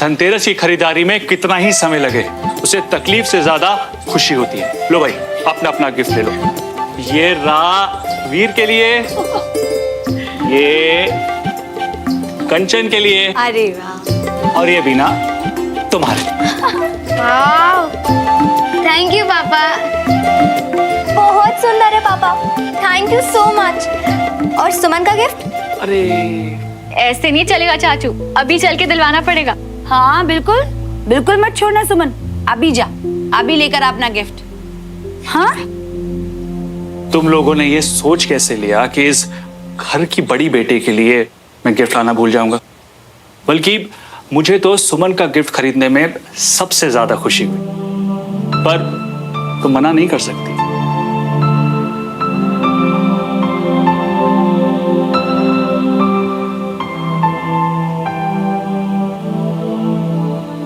धनतेरस की खरीदारी में कितना ही समय लगे, उसे तकलीफ से ज्यादा खुशी होती है। लो भाई, अपना अपना गिफ्ट ले लो। ये रा वीर के लिए, ये कंचन के लिए, अरे वाह, और ये बीना तुम्हारे। वाह, थैंक यू पापा। बहुत सुंदर है पापा, थैंक यू सो मच। और सुमन का गिफ्ट? अरे ऐसे नहीं चलेगा चाचू, अभी चल के दिलवाना पड़ेगा। हाँ बिल्कुल बिल्कुल, मत छोड़ना सुमन, अभी जा, अभी लेकर अपना गिफ्ट। हाँ, तुम लोगों ने ये सोच कैसे लिया कि इस घर की बड़ी बेटे के लिए मैं गिफ्ट लाना भूल जाऊंगा? बल्कि मुझे तो सुमन का गिफ्ट खरीदने में सबसे ज्यादा खुशी हुई, पर तुम मना नहीं कर सकती।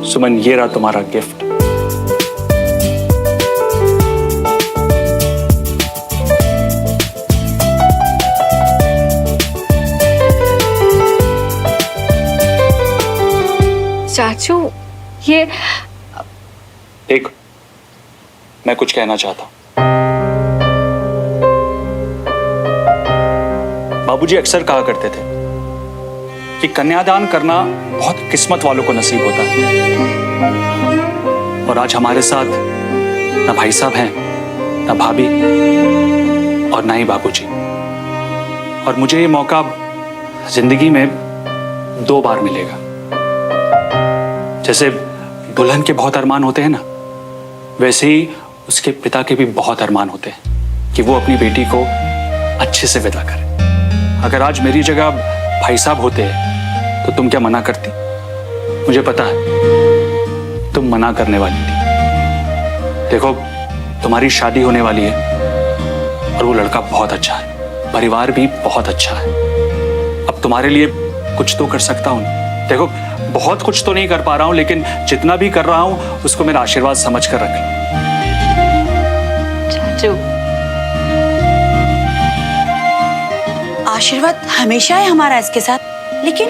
सुमन, ये रहा तुम्हारा गिफ्ट। चाचू, ये देख, मैं कुछ कहना चाहता हूं। बाबूजी अक्सर कहा करते थे कि कन्यादान करना बहुत किस्मत वालों को नसीब होता है, और आज हमारे साथ ना भाई साहब हैं, ना भाभी, और ना ही बाबूजी। और मुझे ये मौका जिंदगी में 2 बार मिलेगा। जैसे दुल्हन के बहुत अरमान होते हैं ना, वैसे ही उसके पिता के भी बहुत अरमान होते हैं कि वो अपनी बेटी को अच्छे से विदा करे। अगर आज मेरी जगह भाई साहब होते तो तुम क्या मना करती? मुझे पता है तुम मना करने वाली थी। देखो, तुम्हारी शादी होने वाली है और वो लड़का बहुत अच्छा है, परिवार भी बहुत अच्छा है। अब तुम्हारे लिए कुछ तो कर सकता हूं। देखो, बहुत कुछ तो नहीं कर पा रहा हूं, लेकिन जितना भी कर रहा हूं उसको मेरा आशीर्वाद समझ कर रख लो। चाचू, आशीर्वाद हमेशा है हमारा इसके साथ, लेकिन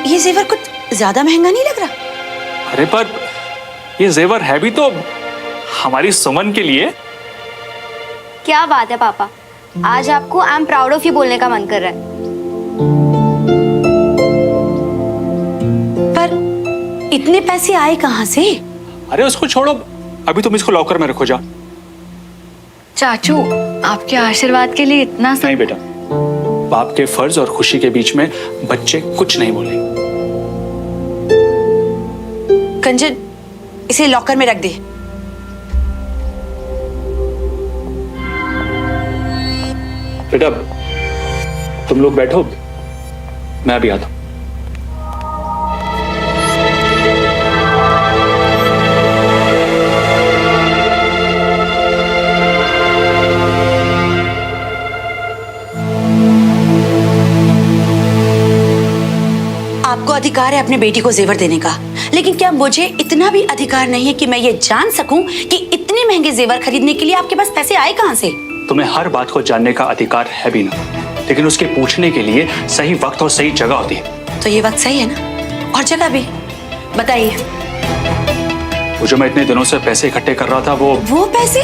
ये जेवर कुछ ज्यादा महंगा नहीं लग रहा? अरे पर ये जेवर है भी तो हमारी सुमन के लिए। क्या बात है पापा, आज आपको I am proud of you बोलने का मन कर रहा है। पर इतने पैसे आए कहां से? अरे उसको छोड़ो, अभी तुम इसको लॉकर में रखो। जा। चाचू, आपके आशीर्वाद के लिए इतना सब। नहीं बेटा, बाप के फर्ज और खुशी के बीच में बच्चे कुछ नहीं बोले। कंचन, इसे लॉकर में रख दे। बेटा, तुम लोग बैठो, मैं अभी आता हूं। आपको अधिकार है अपने बेटी को जेवर देने का, लेकिन क्या मुझे इतना भी अधिकार नहीं है कि मैं ये जान सकूं कि इतने महंगे जेवर खरीदने के लिए आपके पास पैसे आए कहां से? तुम्हें हर बात को जानने का अधिकार है भी ना, लेकिन उसके पूछने के लिए सही वक्त और सही जगह होती है। तो ये वक्त सही है ना, और जगह भी? बताइए। वो जो मैं इतने दिनों से पैसे इकट्ठे कर रहा था, वो पैसे?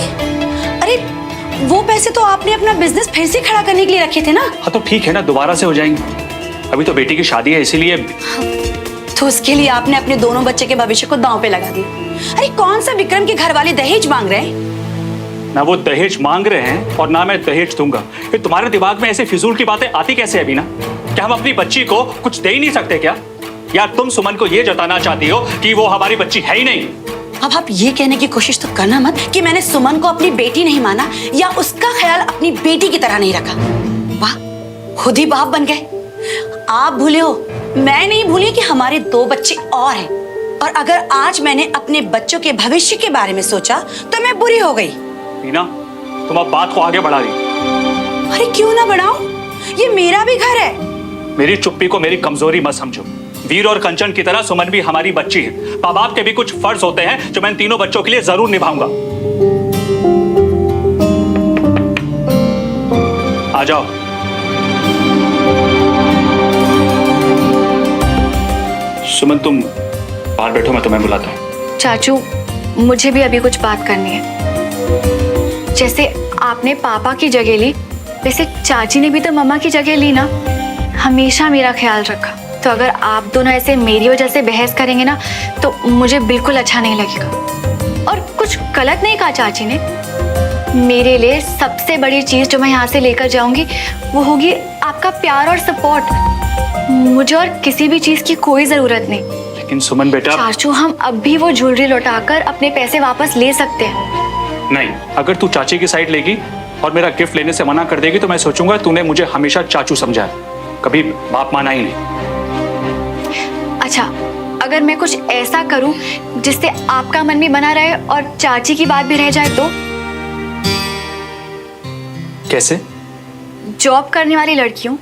अरे वो पैसे तो आपने अपना बिजनेस फिर से खड़ा करने के लिए रखे थे ना। हाँ तो ठीक है ना, दोबारा से हो जाएंगे। अभी तो बेटी की शादी है, इसीलिए। तो उसके लिए आपने अपने दोनों बच्चे के भविष्य को दांव पे लगा दिया। अरे कौन सा विक्रम के घर वाले दहेज मांग रहे हैं? ना वो दहेज मांग रहे हैं और ना मैं दहेज दूंगा। ये तुम्हारे दिमाग में ऐसे फिजूल की बातें आती कैसे है बीना? क्या हम अपनी बच्ची को कुछ दे ही नहीं सकते क्या? या तुम सुमन को ये जताना चाहती हो कि वो हमारी बच्ची है ही नहीं? अब आप ये कहने की कोशिश तो करना मत कि मैंने सुमन को अपनी बेटी नहीं माना या उसका ख्याल अपनी बेटी की तरह नहीं रखा। वाह, खुद ही बाप बन गए। आप भूले हो, मैं नहीं भूली कि हमारे 2 बच्चे और हैं, और अगर आज मैंने अपने बच्चों के भविष्य के बारे में सोचा तो मैं बुरी हो गई। बीना, तुम अब बात को आगे बढ़ा रही हो। अरे क्यों ना बढ़ाऊं, ये मेरा भी घर है। मेरी चुप्पी को मेरी कमजोरी मत समझो। वीर और कंचन की तरह सुमन भी हमारी बच्ची है। माँ बाप के भी कुछ फर्ज होते हैं जो मैं इन तीनों बच्चों के लिए जरूर निभाऊंगा। आ जाओ। सुमन, तुम बाहर बैठो, मैं तुम्हें बुलाता हूँ। चाचू, मुझे भी अभी कुछ बात करनी है। जैसे आपने पापा की जगह ली, वैसे चाची ने भी तो मम्मा की जगह ली ना। हमेशा मेरा ख्याल रखा, तो अगर आप दोनों ऐसे मेरी वजह से बहस करेंगे ना तो मुझे बिल्कुल अच्छा नहीं लगेगा। और कुछ गलत नहीं कहा चाची ने। मेरे लिए सबसे बड़ी चीज जो मैं यहाँ से लेकर जाऊंगी वो होगी आपका प्यार और सपोर्ट। मुझे और किसी भी चीज की कोई जरूरत नहीं। लेकिन सुमन बेटा, चाचू, हम अब भी वो ज्वेलरी लौटाकर अपने पैसे वापस ले सकते हैं। नहीं, अगर तू चाची की साइड लेगी और मेरा गिफ्ट लेने से मना कर देगी तो मैं सोचूंगा तूने मुझे हमेशा चाचू समझा है, कभी बाप माना ही नहीं। अच्छा, अगर मैं कुछ ऐसा करूं जिससे आपका मन भी बना रहे और चाची की बात भी रह जाए तो? कैसे? जॉब करने वाली लड़की हूं,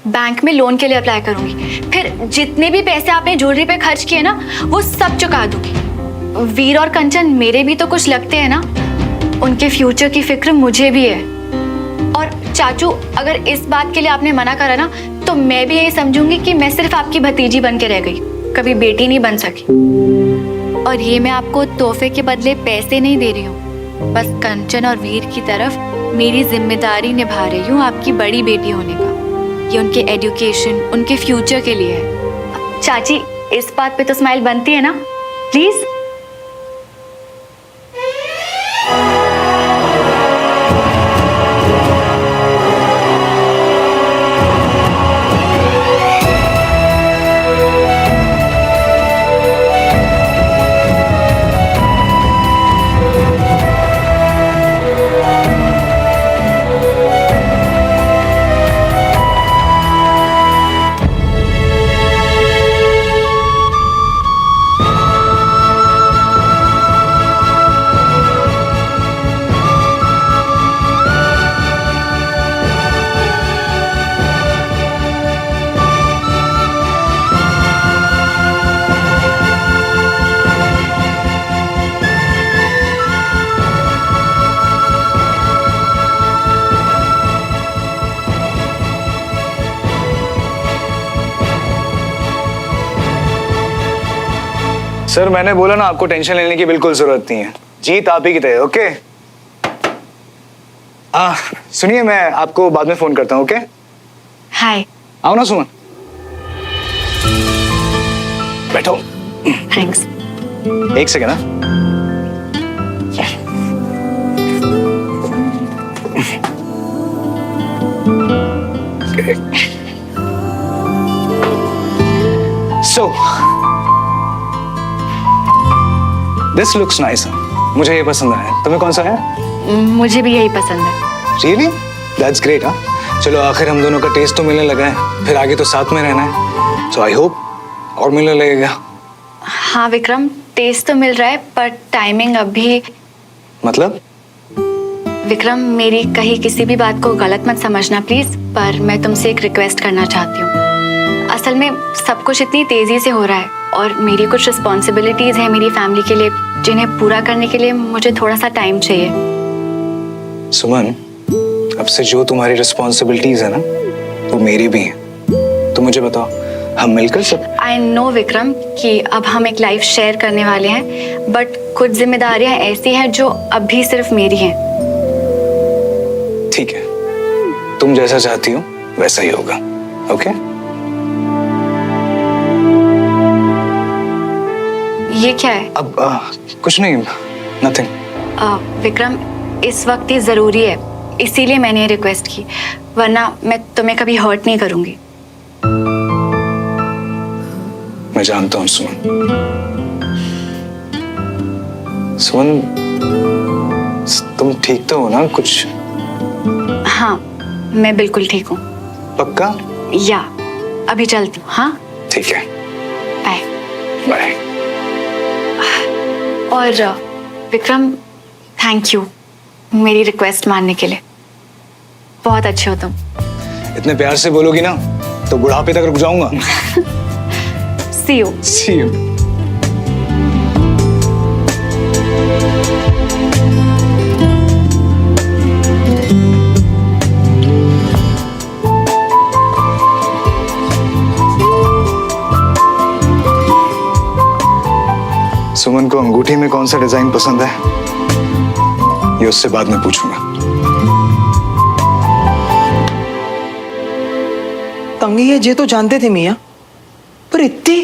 बैंक में लोन के लिए अप्लाई करूंगी, फिर जितने भी पैसे आपने ज्वेलरी पे खर्च किए ना वो सब चुका दूंगी। वीर और कंचन मेरे भी तो कुछ लगते हैं ना, उनके फ्यूचर की फिक्र मुझे भी है। और चाचू, अगर इस बात के लिए आपने मना करा ना तो मैं भी यही समझूंगी कि मैं सिर्फ आपकी भतीजी बन के रह गई, कभी बेटी नहीं बन सकी। और ये मैं आपको तोहफे के बदले पैसे नहीं दे रही हूँ, बस कंचन और वीर की तरफ मेरी जिम्मेदारी निभा रही हूँ आपकी बड़ी बेटी होने का। ये उनके एजुकेशन, उनके फ्यूचर के लिए है। चाची, इस बात पे तो स्माइल बनती है ना, प्लीज। सर, मैंने बोला ना आपको टेंशन लेने की बिल्कुल जरूरत नहीं है। जीत आप ही की तय, ओके? सुनिए, मैं आपको बाद में फोन करता हूँ, ओके? हाय। आओ ना सुमन, बैठो। थैंक्स। एक सेकेंड ना। So this looks nice. मुझे ये पसंद आया। तुम्हें कौन सा है? मुझे भी यही पसंद है। रियली? That's great. हाँ, चलो आखिर हम दोनों का टेस्ट तो मिलने लगा है, फिर आगे तो साथ में रहना है। सो आई होप और मिलने लगेगा। हाँ विक्रम, टेस्ट तो मिल रहा है पर टाइमिंग अभी। मतलब? विक्रम, मेरी कहीं किसी भी बात को गलत मत समझना प्लीज, पर मैं तुमसे एक रिक्वेस्ट करना चाहती हूँ। असल में सब कुछ इतनी तेजी से हो रहा है और मेरी कुछ रिस्पॉन्सिबिलिटीज है मेरी फैमिली के लिए, जिन्हें पूरा करने के लिए मुझे थोड़ा सा टाइम चाहिए। सुमन, अब से जो तुम्हारी रिस्पॉन्सिबिलिटीज है ना वो मेरी भी है। तो मुझे बताओ, हम मिलकर सब। आई नो विक्रम कि अब हम एक लाइफ शेयर करने वाले हैं, बट कुछ जिम्मेदारियां ऐसी हैं जो अभी सिर्फ मेरी हैं। ठीक है, तुम जैसा चाहती हो वैसा ही होगा, ओके? ये क्या है? अब कुछ नहीं, नथिंग। विक्रम, इस वक्त ये जरूरी है, इसीलिए मैंने ये रिक्वेस्ट की, वरना मैं तुम्हें कभी हर्ट नहीं करूंगी। मैं जानता हूँ सुमन। सुमन, तुम ठीक तो हो ना? कुछ? हाँ, मैं बिल्कुल ठीक हूँ। पक्का? या अभी चलती हूँ। हाँ ठीक है, बाय बाय। और विक्रम, थैंक यू मेरी रिक्वेस्ट मानने के लिए। बहुत अच्छे हो तुम। इतने प्यार से बोलोगी ना तो बुढ़ापे तक रुक जाऊंगा। See you. See you. सुमन को अंगूठी में कौन सा डिजाइन पसंद है ये उससे बाद में पूछूंगा। तंगी है ये तो जानते थे मियाँ, पर इतनी।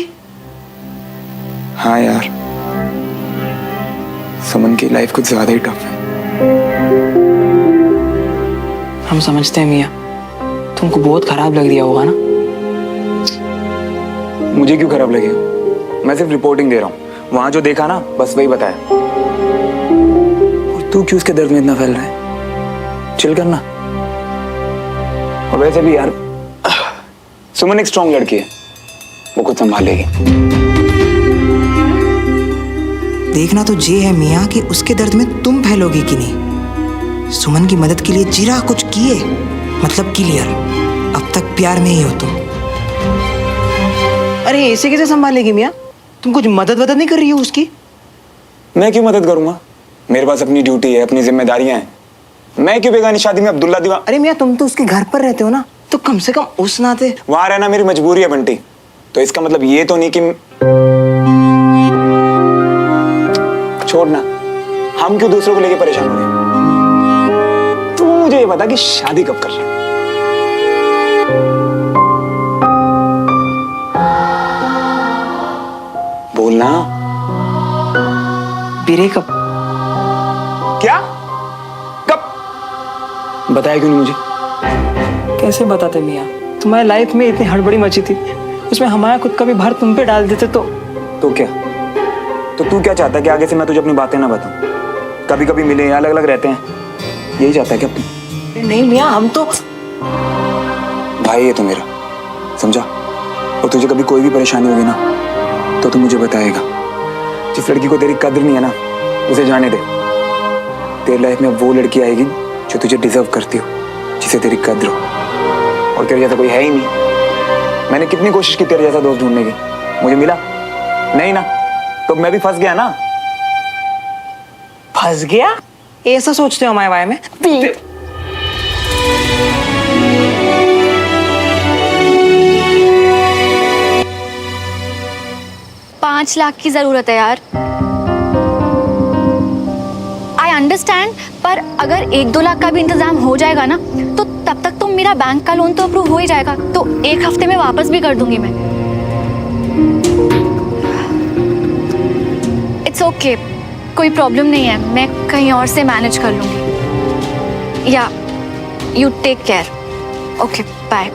हाँ यार, सुमन की लाइफ कुछ ज्यादा ही टफ है। हम समझते हैं मियाँ, तुमको बहुत खराब लग रहा होगा ना। मुझे क्यों खराब लगेगा? मैं सिर्फ रिपोर्टिंग दे रहा हूँ। वहां जो देखा ना बस वही बताया। और तू क्यों उसके दर्द में इतना फैल रहा है? चिल करना। और वैसे भी यार सुमन एक स्ट्रॉन्ग लड़की है, वो खुद संभालेगी। देखना तो ये है मियाँ कि उसके दर्द में तुम फैलोगी कि नहीं। सुमन की मदद के लिए जीरा कुछ किए, मतलब क्लियर। अब तक प्यार में ही हो तुम। अरे ऐसे कैसे संभालेगी मियाँ? तुम कुछ मदद नहीं कर रही हो उसकी? मैं क्यों मदद करूंगा? मेरे पास अपनी ड्यूटी है, अपनी जिम्मेदारियां हैं। मैं क्यों बेगानी शादी में अब्दुल्ला दीवान? अरे मियाँ तुम तो उसके घर पर रहते हो ना, तो कम से कम उस नाते। वहां रहना मेरी मजबूरी है बंटी, तो इसका मतलब ये तो नहीं कि छोड़ना। हम क्यों दूसरों को लेके परेशान हो गए? तू मुझे ये बता कि शादी कब कर रहा है? बोलना। ब्रेकअप? क्या? कब? बताया क्यों नहीं मुझे? कैसे बताते मियाँ? तुम्हारी लाइफ में इतनी हड़बड़ी मची थी, उसमें हमारा खुद का भी भार तुम पे डाल देते तो क्या? तो तू क्या चाहता है कि आगे से मैं तुझे अपनी बातें ना बताऊं? कभी कभी मिले या अलग अलग रहते हैं, यही चाहता है क्या तू? नहीं मियाँ, हम तो भाई है तू मेरा, समझा? और तुझे कभी कोई भी परेशानी होगी ना तो तू मुझे बताएगा। जिस लड़की को तेरी कद्र नहीं है ना उसे जाने दे। तेरी लाइफ में वो लड़की आएगी जो तुझे डिजर्व करती हो, जिसे तेरी कद्र हो। और तेरे जैसा कोई है ही नहीं। मैंने कितनी कोशिश की तेरे जैसा दोस्त ढूंढने की, मुझे मिला नहीं ना, तो मैं भी फंस गया ना। फंस गया? ऐसा सोचते हो हमारे बारे में? 5 लाख की जरूरत है यार। आई अंडरस्टैंड, पर अगर 1-2 लाख का भी इंतजाम हो जाएगा ना तो तब तक तो मेरा बैंक का लोन तो अप्रूव हो ही जाएगा, तो 1 हफ्ते में वापस भी कर दूंगी मैं। इट्स ओके, कोई प्रॉब्लम नहीं है, मैं कहीं और से मैनेज कर लूंगी। या you take care. Okay bye.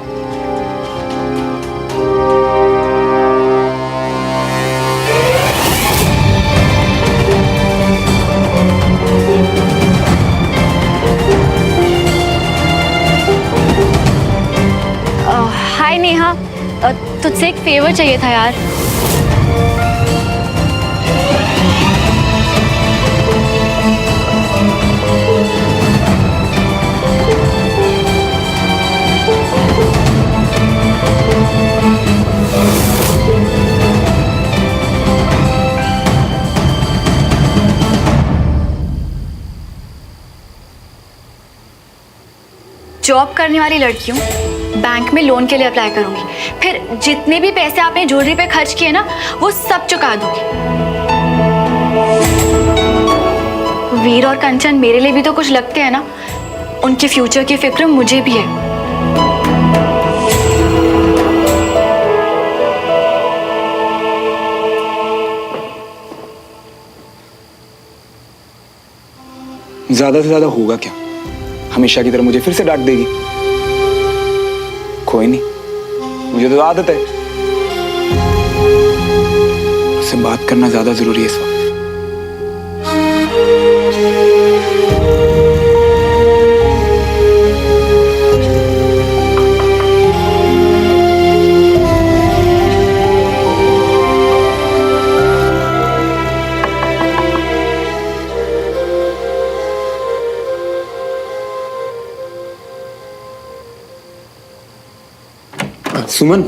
Hi Neha, तुझसे एक फेवर चाहिए था यार। जॉब करने वाली लड़कियों बैंक में लोन के लिए अप्लाई करूंगी, फिर जितने भी पैसे आपने ज्वेलरी पे खर्च किए ना वो सब चुका दूंगी। वीर और कंचन मेरे लिए भी तो कुछ लगते हैं ना, उनके फ्यूचर की फिक्र मुझे भी है। ज्यादा से ज्यादा होगा क्या? हमेशा की तरह मुझे फिर से डांट देगी। कोई नहीं, मुझे तो आदत है। उससे बात करना ज्यादा जरूरी है इस वक्त। सुमन,